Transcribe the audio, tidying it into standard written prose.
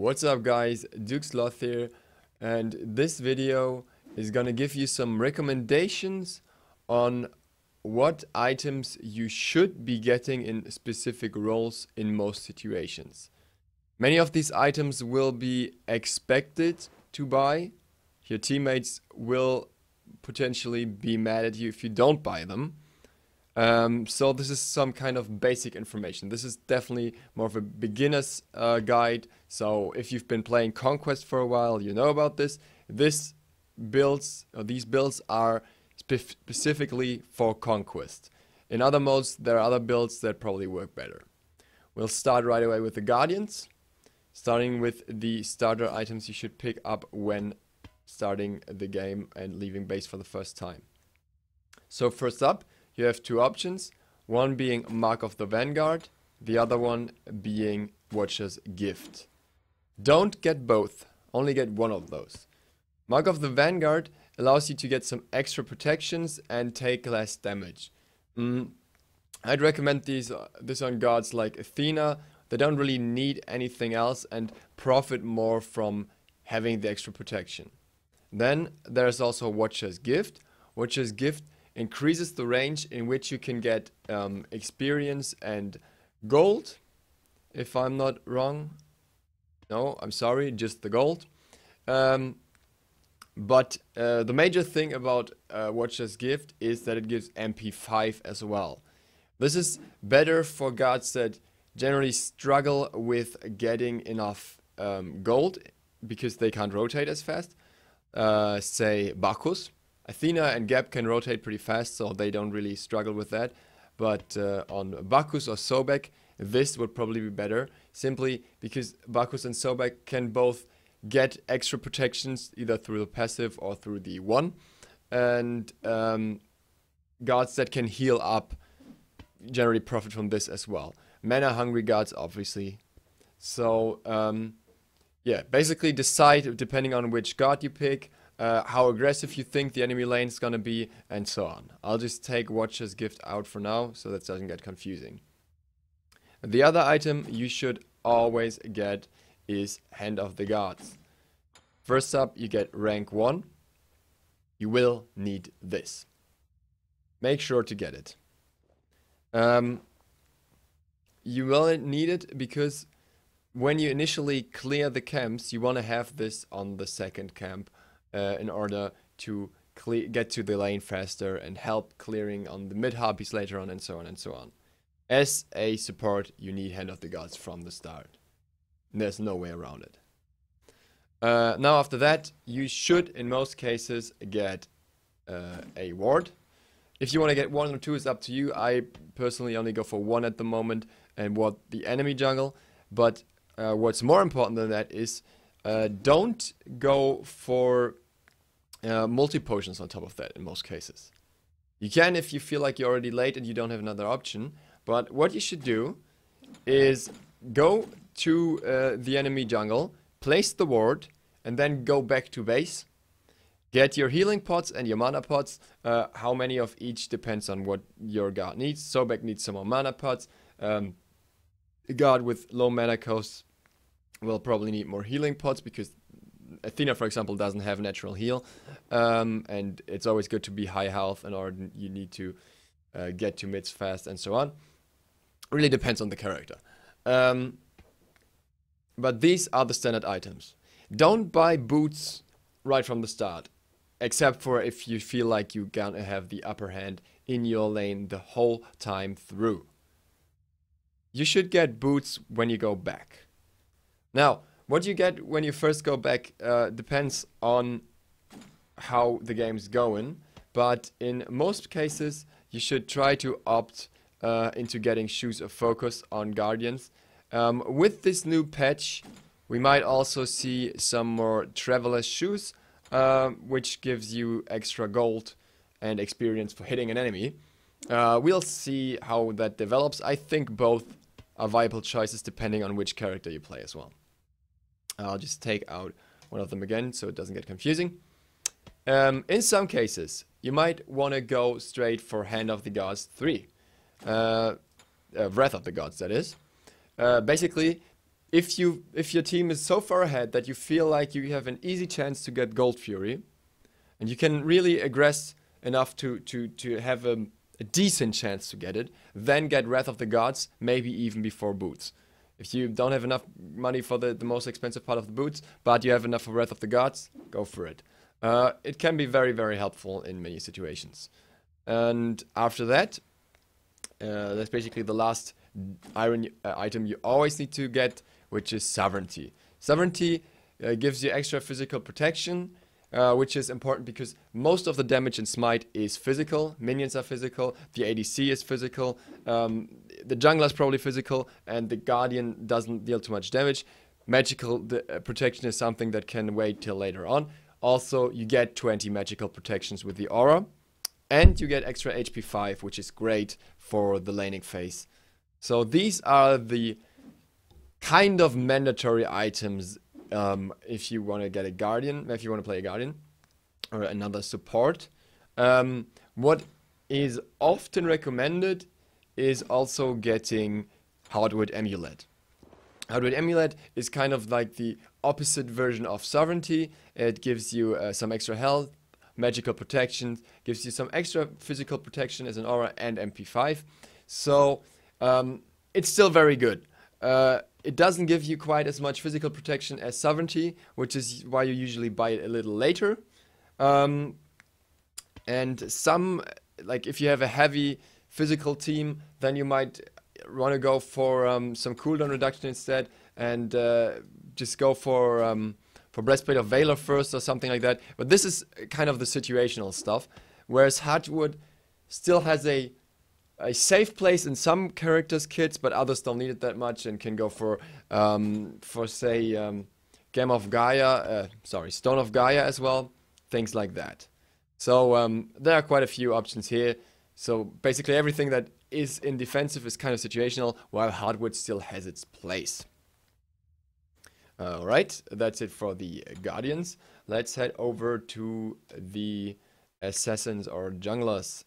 What's up guys, Sloth here, and this video is gonna give you some recommendations on what items you should be getting in specific roles in most situations. Many of these items will be expected to buy. Your teammates will potentially be mad at you if you don't buy them. So this is some kind of basic information. This is definitely more of a beginner's guide. So if you've been playing Conquest for a while, you know about this. These builds are specifically for Conquest. In other modes, there are other builds that probably work better. We'll start right away with the Guardians, starting with the starter items you should pick up when starting the game and leaving base for the first time. So first up, you have two options, one being Mark of the Vanguard, the other one being Watcher's Gift. Don't get both, only get one of those. Mark of the Vanguard allows you to get some extra protections and take less damage. I'd recommend this on guards like Athena. They don't really need anything else and profit more from having the extra protection. Then there's also Watcher's Gift. Watcher's Gift increases the range in which you can get experience and gold, if I'm not wrong. No, I'm sorry, just the gold. But the major thing about Watcher's Gift is that it gives MP5 as well. This is better for guards that generally struggle with getting enough gold because they can't rotate as fast. Say Bacchus. Athena and Geb can rotate pretty fast, so they don't really struggle with that. But on Bacchus or Sobek, this would probably be better, simply because Bacchus and Sobek can both get extra protections either through the passive or through the one, and guards that can heal up generally profit from this as well. Mana hungry guards, obviously. So yeah, basically decide depending on which guard you pick, how aggressive you think the enemy lane is gonna be, and so on. I'll just take Watcher's Gift out for now, so that doesn't get confusing. The other item you should always get is Hand of the Gods. First up, you get rank 1. You will need this. Make sure to get it. You will need it because when you initially clear the camps, you want to have this on the second camp in order to get to the lane faster and help clearing on the mid-harpies later on, and so on and so on. As a support, you need Hand of the Gods from the start. There's no way around it. Now after that, you should in most cases get a ward. If you want to get 1 or 2, it's up to you. I personally only go for 1 at the moment and ward the enemy jungle. But what's more important than that is don't go for multi-potions on top of that in most cases. You can if you feel like you're already late and you don't have another option. But what you should do is go to the enemy jungle, place the ward, and then go back to base. Get your healing pots and your mana pots. How many of each depends on what your guard needs. Sobek needs some more mana pots. A guard with low mana costs will probably need more healing pots because Athena, for example, doesn't have natural heal. And it's always good to be high health in order you need to get to mids fast and so on. Really depends on the character. But these are the standard items. Don't buy boots right from the start, except for if you feel like you're gonna have the upper hand in your lane the whole time through. You should get boots when you go back. Now, what you get when you first go back depends on how the game's going, but in most cases you should try to opt into getting Shoes of Focus on Guardians. With this new patch, we might also see some more Traveler's Shoes, which gives you extra gold and experience for hitting an enemy. We'll see how that develops. I think both are viable choices depending on which character you play as well. I'll just take out one of them again so it doesn't get confusing. In some cases, you might want to go straight for Hand of the Gods 3. Wrath of the Gods, that is. Basically, if your team is so far ahead that you feel like you have an easy chance to get Gold Fury, and you can really aggress enough to have a decent chance to get it, then get Wrath of the Gods, maybe even before Boots. If you don't have enough money for the most expensive part of the Boots, but you have enough for Wrath of the Gods, go for it. It can be very, very helpful in many situations. And after that, that's basically the last iron item you always need to get, which is Sovereignty. Sovereignty gives you extra physical protection, which is important because most of the damage in Smite is physical. Minions are physical, the ADC is physical, the jungler is probably physical, and the Guardian doesn't deal too much damage. Magical protection is something that can wait till later on. Also, you get 20 magical protections with the aura, and you get extra HP 5, which is great for the laning phase. So these are the kind of mandatory items if you want to get a Guardian, if you want to play a Guardian or another support. What is often recommended is also getting Hardwood Amulet. Hardwood Amulet is kind of like the opposite version of Sovereignty. It gives you some extra health, magical protection, gives you some extra physical protection as an aura and MP5. So it's still very good. It doesn't give you quite as much physical protection as Sovereignty, which is why you usually buy it a little later. And some, like if you have a heavy physical team, then you might want to go for some cooldown reduction instead, and just go for Breastplate of Valor first or something like that. But this is kind of the situational stuff, whereas Hardwood still has a safe place in some characters' kits, but others don't need it that much and can go for say, Stone of Gaia as well, things like that. So there are quite a few options here. So basically everything that is in defensive is kind of situational, while Hardwood still has its place. Alright, that's it for the Guardians. Let's head over to the Assassins or Junglers.